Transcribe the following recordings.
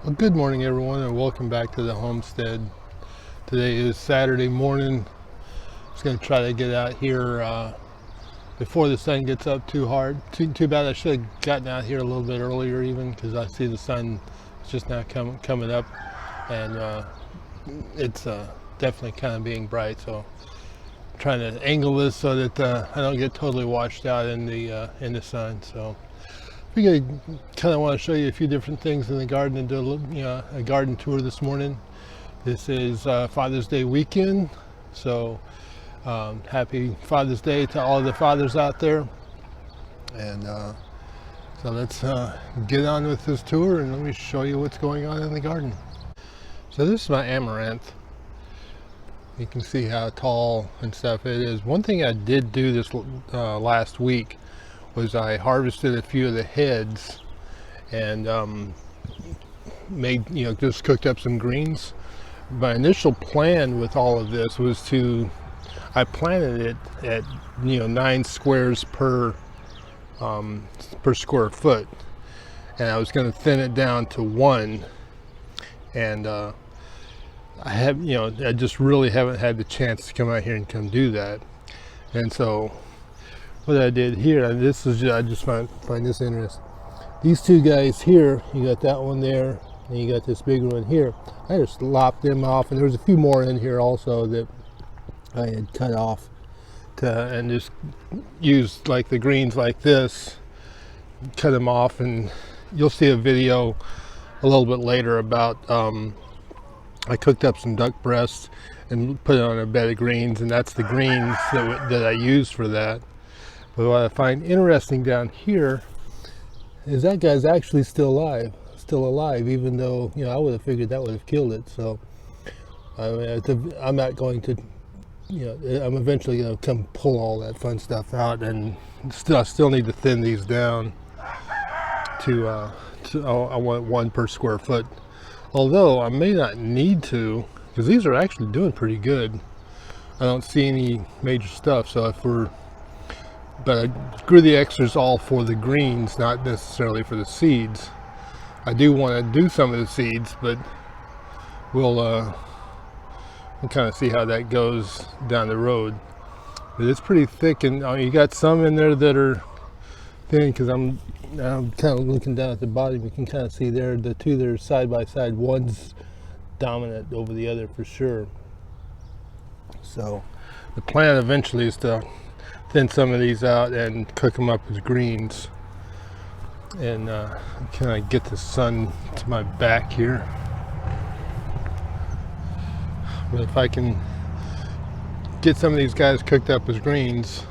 Well, good morning everyone, and welcome back to the homestead. Today is Saturday morning. Just going to try to get out here before the sun gets up too hard. Too bad I should have gotten out here a little bit earlier, even because I see the sun is just now coming up, and it's definitely kind of being bright. So I'm trying to angle this so that I don't get totally washed out in the sun. So we kind of want to show you a few different things in the garden and do a garden tour this morning. This is Father's Day weekend, so happy Father's Day to all the fathers out there. And so let's get on with this tour and let me show you what's going on in the garden. So this is my amaranth. You can see how tall and stuff it is. One thing I did do this last week was I harvested a few of the heads and just cooked up some greens. My initial plan with all of this was I planted it at 9 squares per square foot, and I was going to thin it down to 1, and I just really haven't had the chance to come out here and come do that. And so what I did here, and I just find this interesting. These two guys here, you got that one there, and you got this bigger one here. I just lopped them off, and there was a few more in here also that I had cut off and just used like the greens like this, cut them off. And you'll see a video a little bit later about I cooked up some duck breasts and put it on a bed of greens, and that's the greens that I used for that. But what I find interesting down here is that guy's actually still alive, even though I would have figured that would have killed it. So I'm not going to, I'm eventually going to come pull all that fun stuff out, and I still need to thin these down to I want 1 per square foot. Although I may not need to, because these are actually doing pretty good. I don't see any major stuff. So but I grew the extras all for the greens, not necessarily for the seeds. I do want to do some of the seeds, but we'll kind of see how that goes down the road. But it's pretty thick, and you got some in there that are thin, because I'm kind of looking down at the bottom. You can kind of see there the two that are side by side. One's dominant over the other for sure. So the plan eventually is to thin some of these out and cook them up as greens, and kind of get the sun to my back here. But if I can get some of these guys cooked up as greens,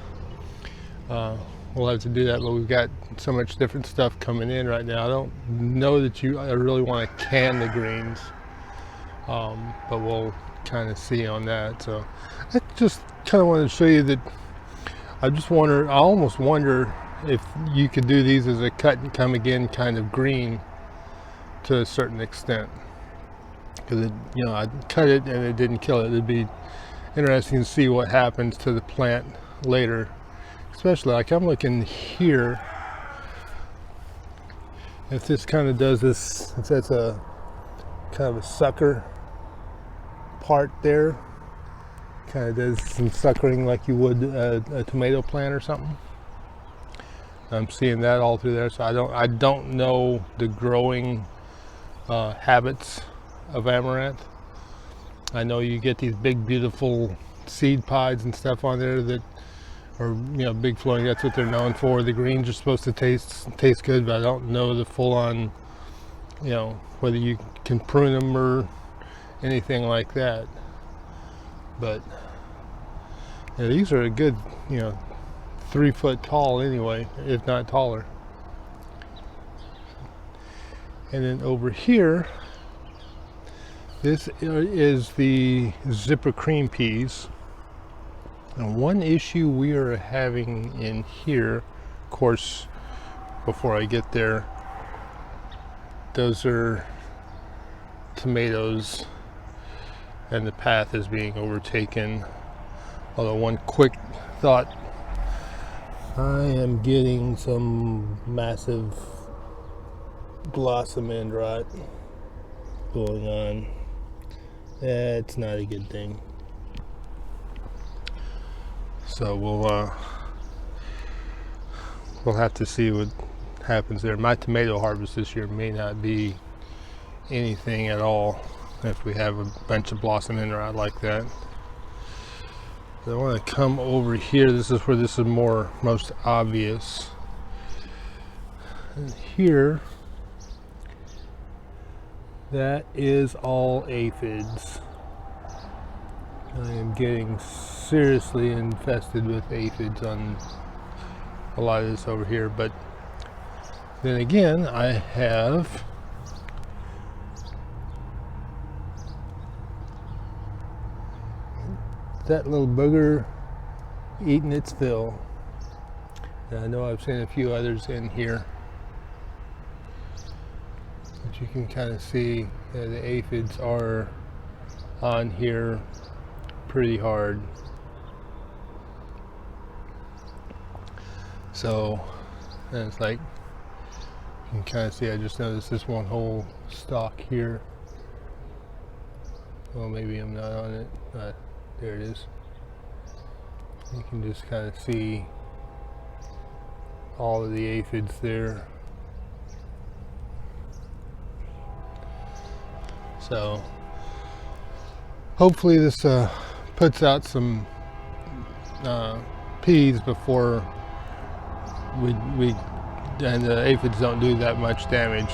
we'll have to do that. But we've got so much different stuff coming in right now. I don't know that I really want to can the greens, but we'll kind of see on that. So I just kind of wanted to show you that I almost wonder if you could do these as a cut and come again kind of green to a certain extent. Because I cut it and it didn't kill it. It'd be interesting to see what happens to the plant later. Especially like I'm looking here. If this kind of does this, if that's a kind of a sucker part there, kind of does some suckering like you would a tomato plant or something. I'm seeing that all through there. So I don't know the growing habits of amaranth. I know you get these big beautiful seed pods and stuff on there that are big flowing. That's what they're known for. The greens are supposed to taste good, but I don't know the full on whether you can prune them or anything like that. But these are a good 3 foot tall anyway, if not taller. And then over here, this is the zipper cream peas. And one issue we are having in here, of course, before I get there, those are tomatoes, and the path is being overtaken. Although one quick thought, I am getting some massive blossom end rot. going on. That's not a good thing. So we'll have to see what happens there. My tomato harvest this year may not be anything at all if we have a bunch of blossom in or out like that. I want to come over here. This is where this is most obvious. And here, that is all aphids. I am getting seriously infested with aphids on a lot of this over here, but then again, I have that little booger eating its fill. And I know I've seen a few others in here, but you can kind of see that the aphids are on here pretty hard. So, and it's like, you can kind of see, I just noticed this one whole stalk here. Well, maybe I'm not on it, but there it is. You can just kind of see all of the aphids there. So hopefully this puts out some peas before and the aphids don't do that much damage.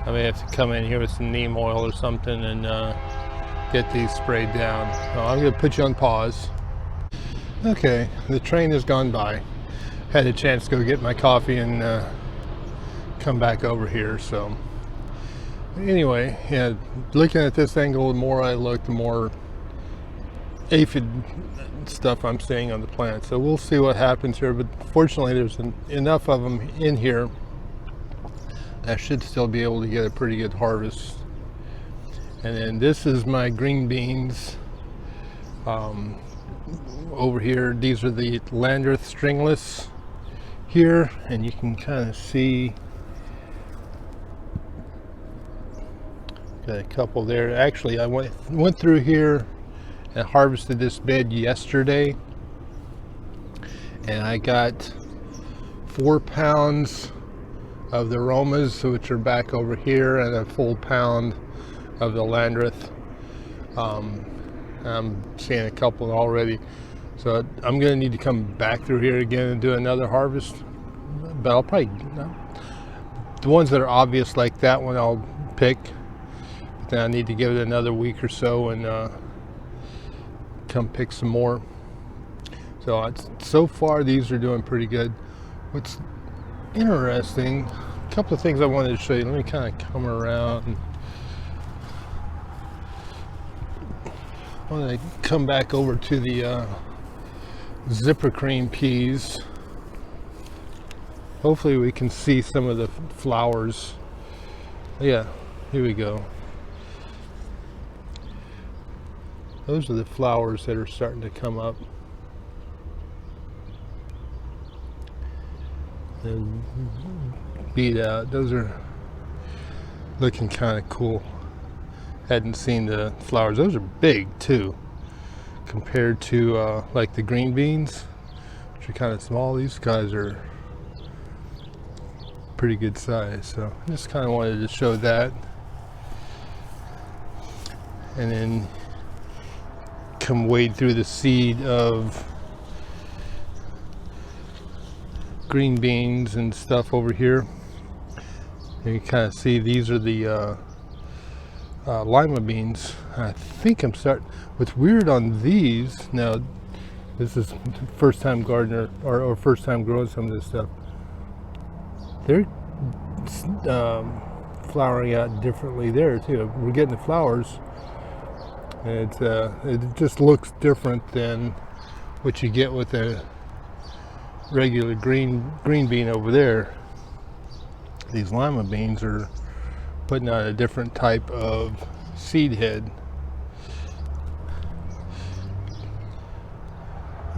I may have to come in here with some neem oil or something and get these sprayed down. So I'm going to put you on pause. Okay, the train has gone by. Had a chance to go get my coffee and come back over here. So anyway, yeah, looking at this angle, the more I look, the more aphid stuff I'm seeing on the plant. So we'll see what happens here, but fortunately there's enough of them in here. I should still be able to get a pretty good harvest. And then this is my green beans. Over here, these are the Landreth stringless here, and you can kind of see got a couple there. Actually, I went through here and harvested this bed yesterday, and I got 4 pounds of the aromas, which are back over here, and a full pound of the Landreth. I'm seeing a couple already, so I'm going to need to come back through here again and do another harvest. But I'll probably, the ones that are obvious like that one I'll pick, but then I need to give it another week or so and come pick some more. So far these are doing pretty good. What's interesting, a couple of things I wanted to show you. Let me kind of come around. I want to come back over to the Zipper Cream peas. Hopefully we can see some of the flowers. Yeah, here we go. Those are the flowers that are starting to come up. And beat out. Those are looking kind of cool. Hadn't seen the flowers. Those are big too, compared to like the green beans, which are kind of small. These guys are pretty good size. So I just kind of wanted to show that, and then come wade through the seed of green beans and stuff over here. And you kind of see these are the lima beans. I think I'm starting. What's weird on these now, this is first time gardener or first time growing some of this stuff. They're flowering out differently there too. We're getting the flowers. And it just looks different than what you get with a regular green bean over there. These lima beans are putting out a different type of seed head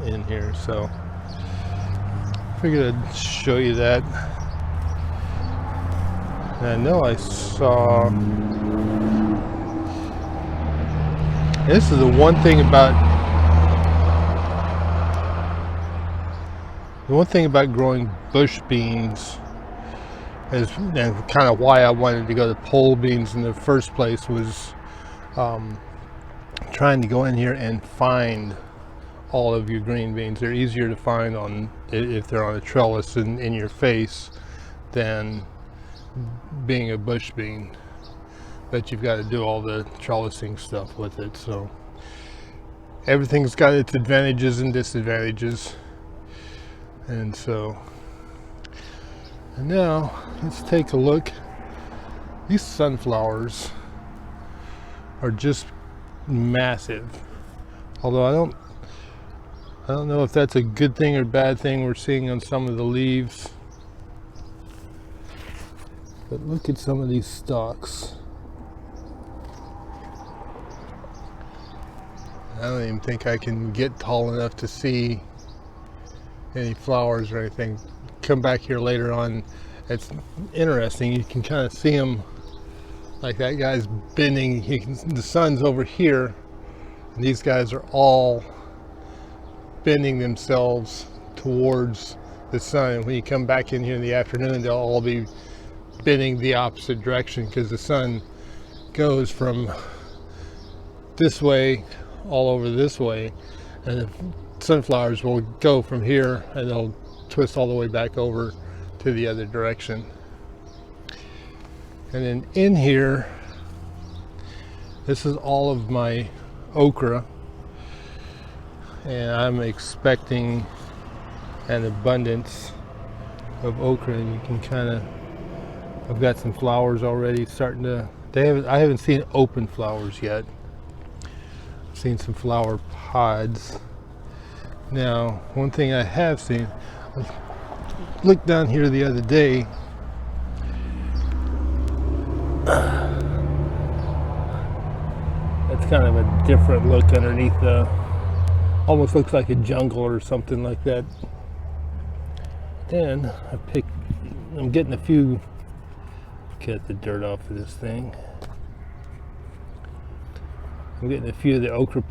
in here, so figured I'd show you that. And I know I saw This is the one thing about growing bush beans is, and kind of why I wanted to go to pole beans in the first place, was trying to go in here and find all of your green beans. They're easier to find on if they're on a trellis and in your face than being a bush bean. But you've got to do all the trellising stuff with it. So everything's got its advantages and disadvantages. And now let's take a look. These sunflowers are just massive. Although I don't know if that's a good thing or bad thing we're seeing on some of the leaves. But look at some of these stalks. I don't even think I can get tall enough to see any flowers or anything. Come back here later on. It's interesting. You can kind of see them, like that guy's bending. The sun's over here, and these guys are all bending themselves towards the sun. And when you come back in here in the afternoon, they'll all be bending the opposite direction, because the sun goes from this way all over this way, and the sunflowers will go from here and they'll twist all the way back over to the other direction. And then in here, this is all of my okra, and I'm expecting an abundance of okra. And you can kind of, I've got some flowers already starting to, I haven't seen open flowers yet. I've seen some flower pods. Now, one thing I have seen, I looked down here the other day. That's kind of a different look underneath the, almost looks like a jungle or something like that. Then I'm getting a few, get the dirt off of this thing. I'm getting a few of the okra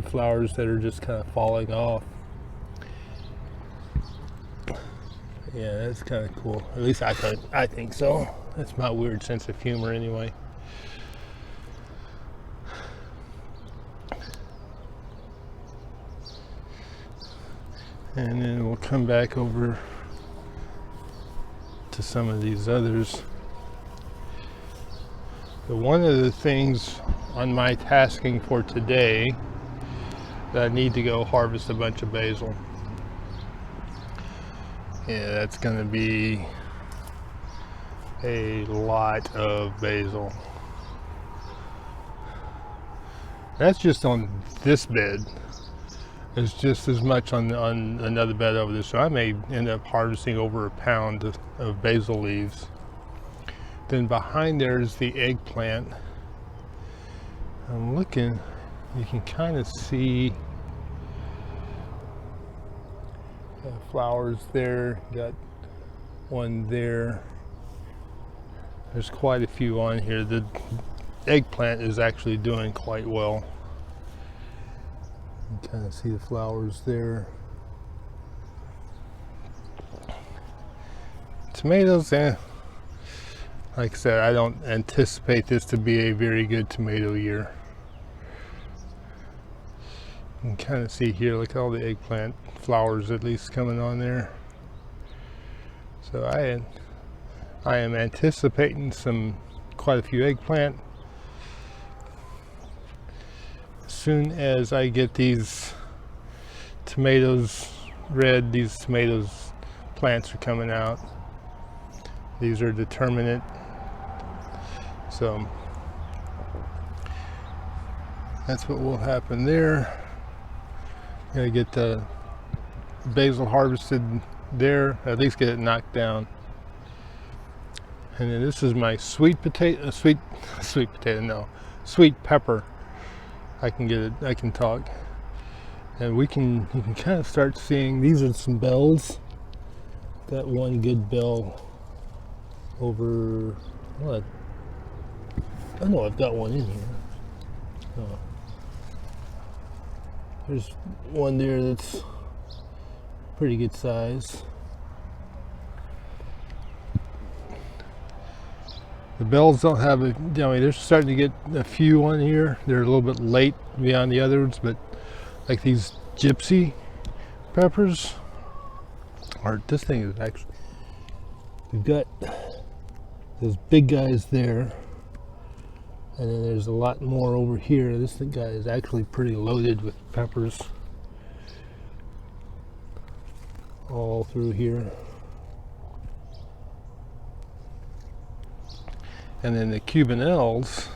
flowers that are just kind of falling off. Yeah, that's kind of cool. At least I think so. That's my weird sense of humor anyway. And then we'll come back over to some of these others. But one of the things on my tasking for today, that I need to go harvest a bunch of basil. Yeah, that's going to be a lot of basil. That's just on this bed. It's just as much on another bed over there. So I may end up harvesting over a pound of basil leaves. Then behind there is the eggplant. I'm looking, you can kind of see flowers there, got one there. There's quite a few on here. The eggplant is actually doing quite well. You can kind of see the flowers there. Tomatoes, like I said, I don't anticipate this to be a very good tomato year. You can kind of see here, look at all the eggplant flowers at least coming on there. So I am anticipating quite a few eggplant. As soon as I get these tomatoes red, these tomatoes plants are coming out. These are determinate. So that's what will happen there. Gotta get the basil harvested there, at least get it knocked down. And then this is my sweet pepper. I can get it, I can talk. And you can kind of start seeing, these are some bells. Got one good bell over, what? I know I've got one in here. Oh. There's one there that's pretty good size. The bells don't have a, I mean, they're starting to get a few on here. They're a little bit late beyond the others, but like these gypsy peppers, or this thing is actually, we've got those big guys there, and then there's a lot more over here. This guy is actually pretty loaded with peppers all through here. And then the Cubanelles,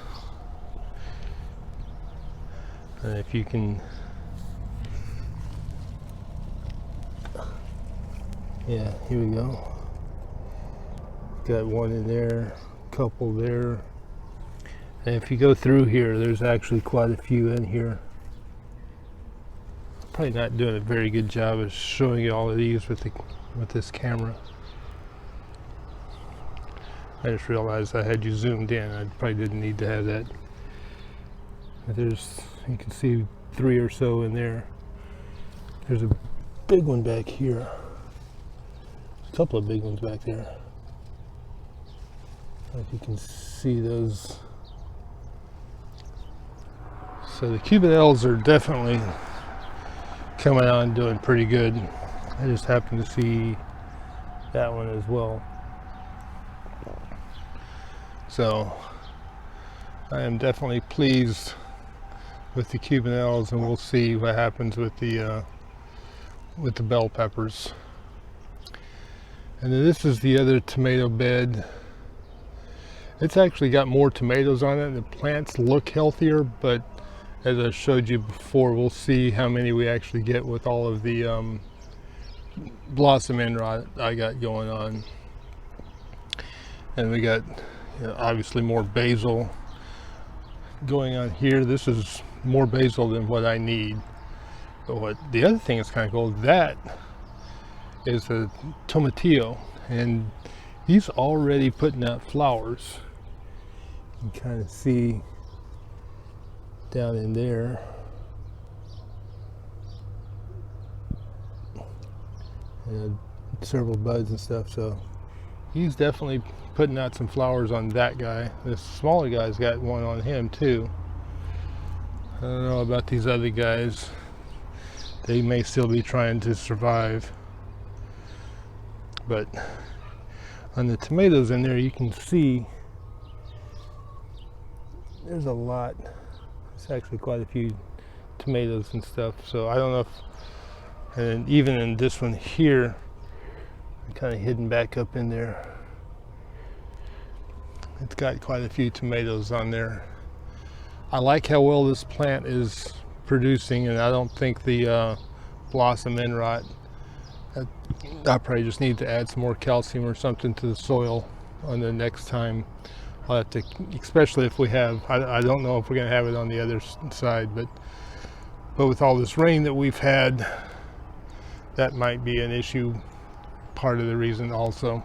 and if you can, yeah, here we go. Got one in there, couple there. And if you go through here, there's actually quite a few in here. Probably not doing a very good job of showing you all of these with this camera. I just realized I had you zoomed in. I probably didn't need to have that. But there's, you can see 3 or so in there. There's a big one back here. A couple of big ones back there. I don't know if you can see those. So the Cubanelles are definitely coming on doing pretty good. I just happened to see that one as well. So I am definitely pleased with the Cubanelles, and we'll see what happens with the bell peppers. And then this is the other tomato bed. It's actually got more tomatoes on it. The plants look healthier, but as I showed you before, we'll see how many we actually get with all of the blossom end rot I got going on. And we got, you know, obviously more basil going on here. This is more basil than what I need. But what the other thing is kind of cool, that is a tomatillo, and he's already putting out flowers. You can kind of see down in there. And several buds and stuff, so he's definitely putting out some flowers on that guy. This smaller guy's got one on him too. I don't know about these other guys. They may still be trying to survive. But on the tomatoes in there, you can see there's a lot. It's actually quite a few tomatoes and stuff. So I don't know if, and even in this one here, kind of hidden back up in there, it's got quite a few tomatoes on there. I like how well this plant is producing, and I don't think the blossom end rot, I probably just need to add some more calcium or something to the soil on the next time. I'll have to, especially if we have, I don't know if we're going to have it on the other side, but with all this rain that we've had, that might be an issue, part of the reason also.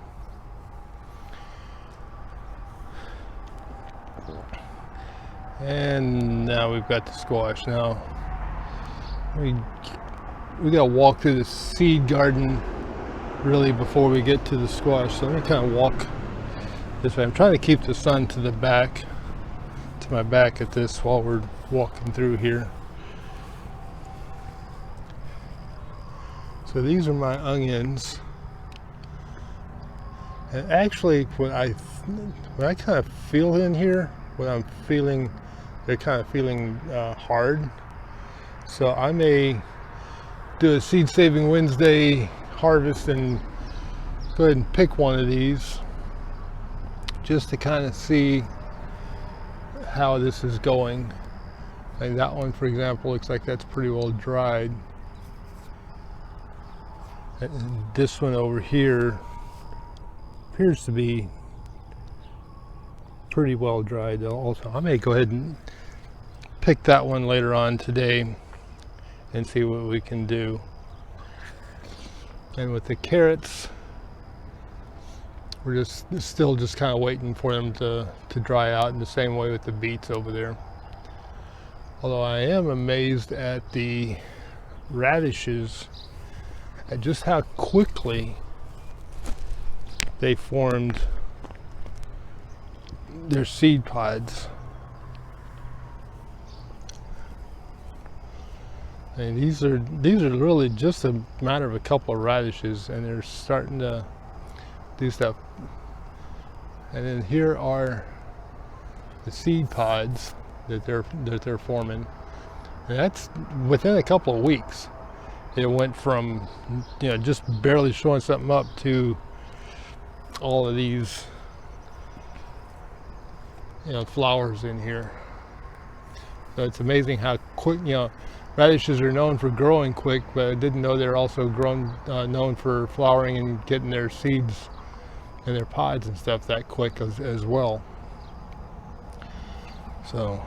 And now we've got the squash. Now we got to walk through the seed garden really before we get to the squash. So let me kind of walk this way. I'm trying to keep the sun to the back, to my back at this while we're walking through here. So these are my onions. And actually what I kind of feel in here, what I'm feeling, they're kind of feeling hard. So I may do a Seed Saving Wednesday harvest and go ahead and pick one of these just to kind of see how this is going. And that one, for example, looks like that's pretty well dried. And this one over here appears to be pretty well dried also. I may go ahead and pick that one later on today and see what we can do. And with the carrots, we're still kind of waiting for them to dry out, in the same way with the beets over there. Although I am amazed at radishes at just how quickly they formed their seed pods. And these are really just a matter of a couple of radishes, and they're starting to do stuff. And then here are the seed pods that they're forming, and that's within a couple of weeks. It went from, you know, just barely showing something up to all of these, you know, flowers in here. So it's amazing how quick, you know, radishes are known for growing quick, but I didn't know they're also known for flowering and getting their seeds and their pods and stuff that quick as well. So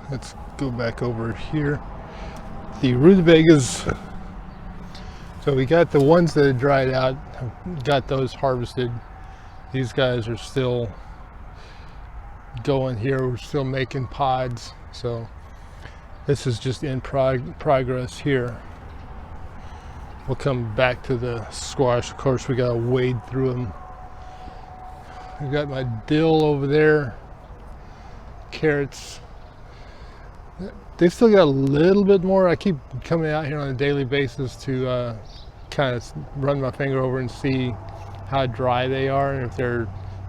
let's go back over here. The rutabagas. So we got the ones that had dried out, got those harvested. These guys are still going here. We're still making pods. So this is just in progress here. We'll come back to the squash. Of course, we gotta wade through them. We've got my dill over there. Carrots. They still got a little bit more. I keep coming out here on a daily basis to kind of run my finger over and see how dry they are, and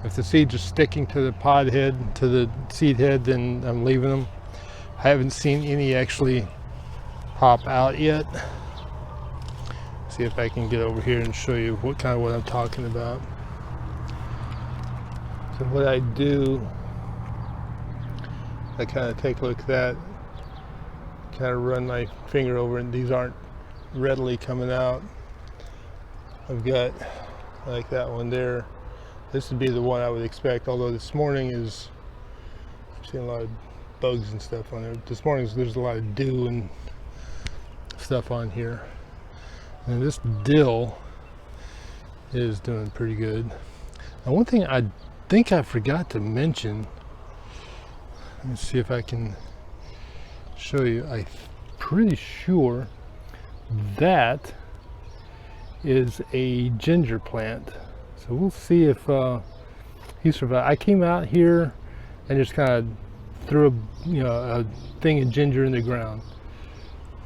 if the seeds are sticking to the pod head, to the seed head, then I'm leaving them. I haven't seen any actually pop out yet. See if I can get over here and show you what I'm talking about. So what I do, I kind of take a look at that, kind of run my finger over, and these aren't readily coming out. I've got like that one there. This would be the one I would expect, although this morning is, I've seen a lot of bugs and stuff on there. This morning there's a lot of dew and stuff on here. And this dill is doing pretty good. Now, one thing I think I forgot to mention, let me see if I can show you. I'm pretty sure that is a ginger plant. So we'll see if he survived. I came out here and just kind of threw a thing of ginger in the ground.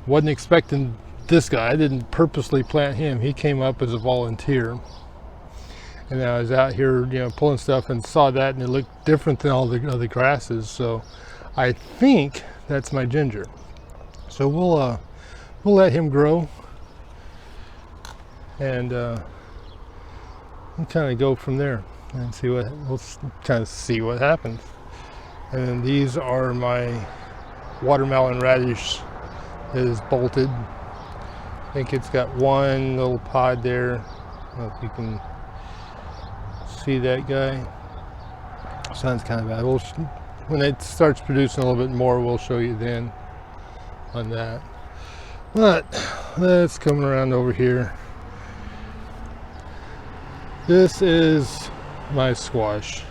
Wasn't expecting this guy. I didn't purposely plant him. He came up as a volunteer. And I was out here, you know, pulling stuff and saw that, and it looked different than all the other grasses. So I think that's my ginger. So we'll let him grow, and we'll kind of go from there and see we'll kind of see what happens. And then these are my watermelon radish that is bolted. I think it's got one little pod there. I don't know if you can see that guy. Sounds kind of bad. When it starts producing a little bit more, we'll show you then on that. But let's come around over here. This is my squash,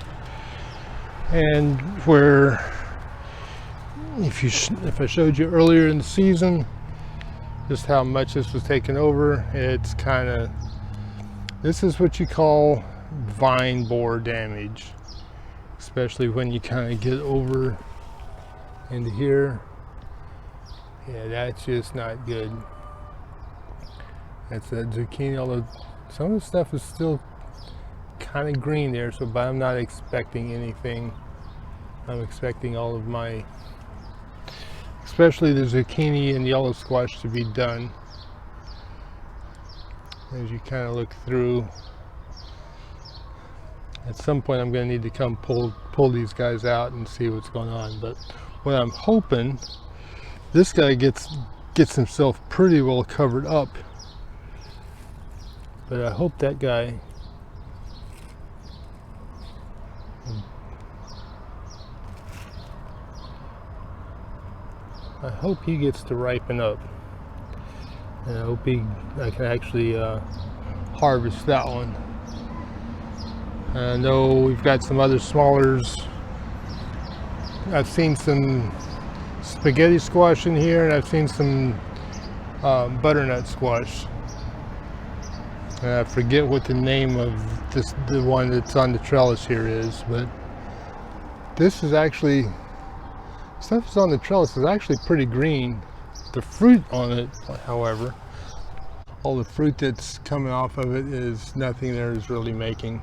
and where if I showed you earlier in the season just how much this was taken over, it's kind of, this is what you call vine borer damage, especially when you kind of get over into here. Yeah, that's just not good. That's that zucchini, although some of the stuff is still kind of green there, so but I'm not expecting anything. I'm expecting all of my, especially the zucchini and yellow squash, to be done. As you kind of look through, at some point I'm going to need to come pull these guys out and see what's going on. But what I'm hoping, this guy gets himself pretty well covered up, but I hope that guy he gets to ripen up, and I hope I can actually harvest that one. I know we've got some other smallers. I've seen some spaghetti squash in here, and I've seen some butternut squash. And I forget what the name of the one that's on the trellis here is, but this is actually, stuff that's on the trellis is actually pretty green. The fruit on it, however, all the fruit that's coming off of it is nothing there is really making.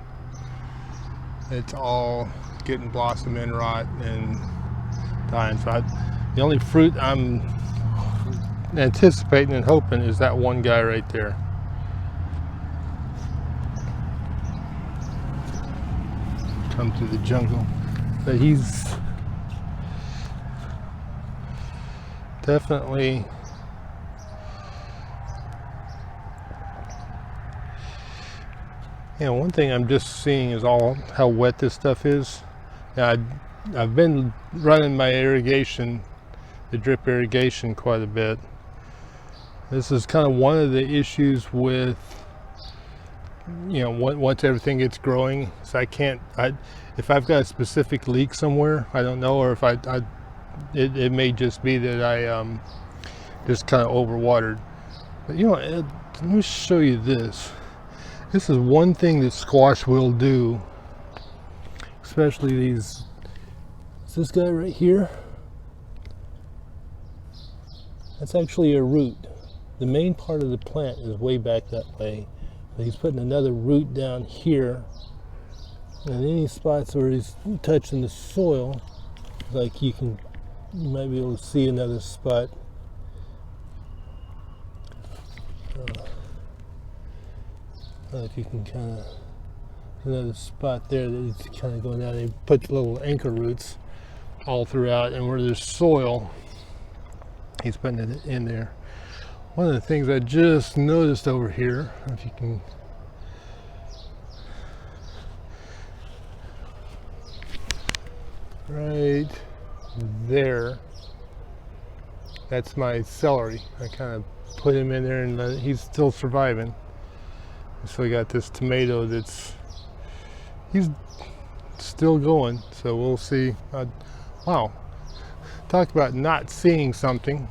It's all getting blossom end rot and dying. So the only fruit I'm anticipating and hoping is that one guy right there. Come through the jungle, but he's definitely one thing I'm just seeing is all how wet this stuff is. Now, I've been running my irrigation, the drip irrigation, quite a bit. This is kind of one of the issues with, once everything gets growing. So if I've got a specific leak somewhere, I don't know, or if it may just be that I just kind of overwatered. But let me show you this. This is one thing that squash will do, especially these. Is this guy right here? That's actually a root. The main part of the plant is way back that way, but he's putting another root down here. And any spots where he's touching the soil, like you might be able to see another spot. If you can kind of, another spot there that he's kind of going down. He put little anchor roots all throughout, and where there's soil, he's putting it in there. One of the things I just noticed over here, if you can, right there, that's my celery. I kind of put him in there, and he's still surviving. So we got this tomato he's still going, so we'll see. Wow, talk about not seeing something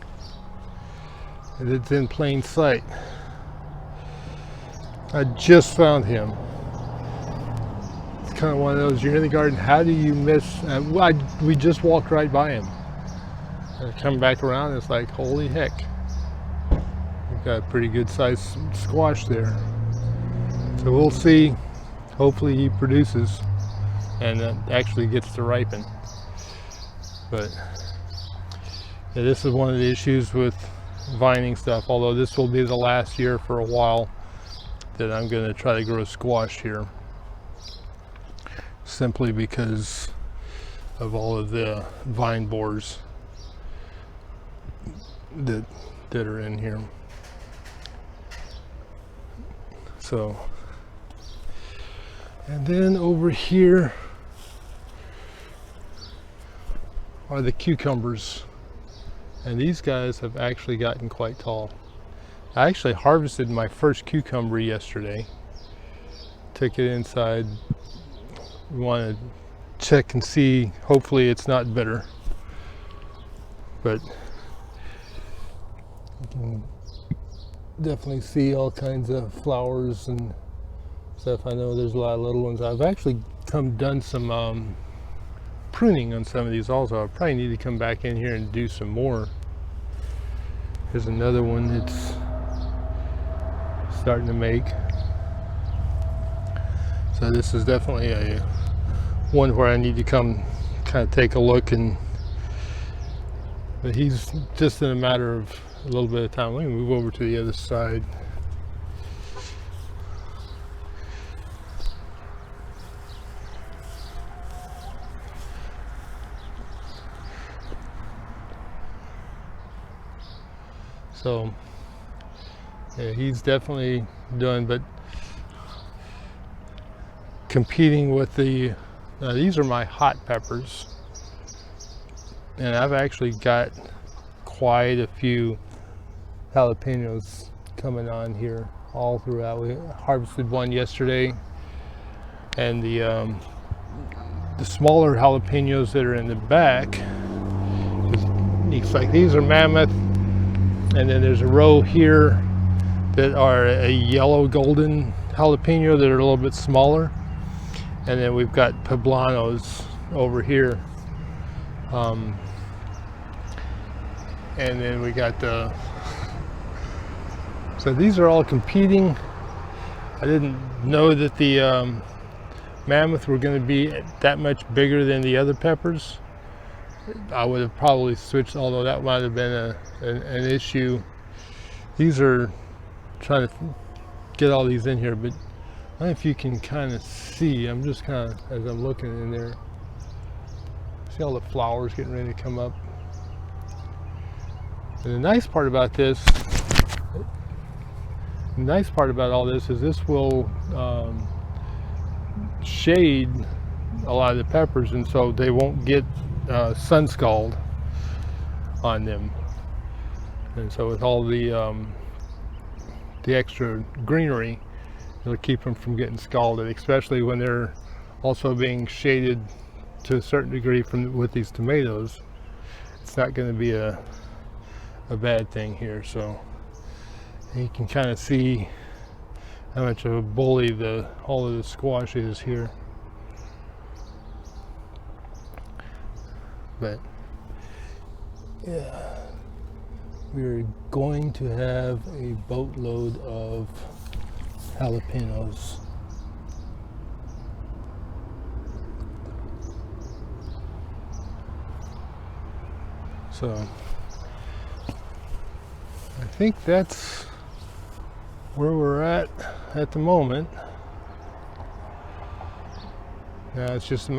that's in plain sight. I just found him. It's kind of one of those, you're in the garden, how do you miss? We just walked right by him. And come back around, it's like, holy heck. We've got a pretty good sized squash there. So we'll see. Hopefully he produces and actually gets to ripen. But yeah, this is one of the issues with vining stuff, although this will be the last year for a while that I'm going to try to grow squash here, simply because of all of the vine borers that are in here. So, and then over here are the cucumbers, and these guys have actually gotten quite tall. I actually harvested my first cucumber yesterday, took it inside. We want to check and see, hopefully it's not bitter, but you can definitely see all kinds of flowers and stuff. I know there's a lot of little ones. I've actually done some pruning on some of these also. I probably need to come back in here and do some more. Here's another one that's starting to make. So this is definitely a one where I need to come kind of take a look, but he's just in a matter of a little bit of time. Let me move over to the other side. So yeah, he's definitely doing, but competing with the, these are my hot peppers, and I've actually got quite a few jalapenos coming on here all throughout. We harvested one yesterday, and the smaller jalapenos that are in the back, it's like these are mammoth And then there's a row here that are a yellow golden jalapeno that are a little bit smaller. And then we've got poblanos over here. And then we got the, so these are all competing. I didn't know that the mammoth were going to be that much bigger than the other peppers. I would have probably switched, although that might have been an issue. These are trying to get all these in here, but I don't know if you can kind of see. I'm just kind of, as I'm looking in there, see all the flowers getting ready to come up. And the nice part about this, the nice part about all this is this will shade a lot of the peppers, and so they won't get sun scald on them. And so with all the extra greenery, it'll keep them from getting scalded, especially when they're also being shaded to a certain degree from with these tomatoes. It's not going to be a bad thing here. So you can kind of see how much of a bully all of the squash is here. But yeah, we're going to have a boatload of jalapenos. So I think that's where we're at the moment. Now it's just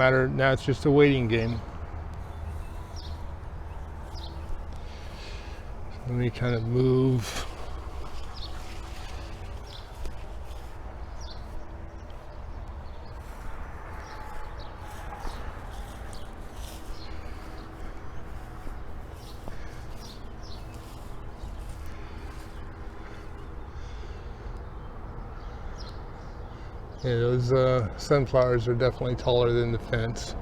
a waiting game. Let me kind of move. Yeah, those sunflowers are definitely taller than the fence.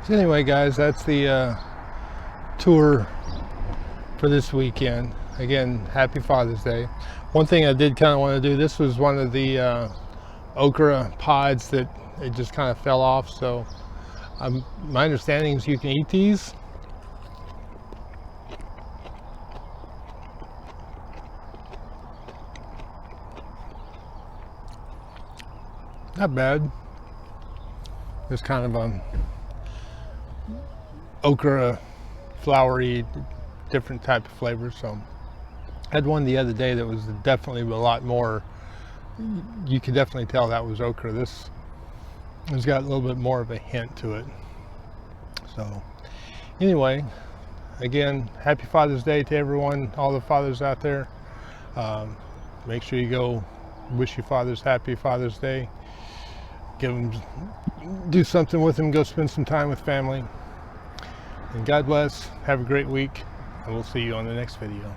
So anyway, guys, that's the tour for this weekend. Again, happy Father's Day. One thing I did kind of want to do, this was one of the okra pods that it just kind of fell off. So my understanding is you can eat these. Not bad. It's kind of a okra, flowery, different type of flavor. So I had one the other day that was definitely a lot more, you could definitely tell that was okra. This has got a little bit more of a hint to it. So anyway, again, happy Father's Day to everyone, all the fathers out there. Make sure you go wish your fathers happy Father's Day. Do something with them, go spend some time with family. And God bless, have a great week, and we'll see you on the next video.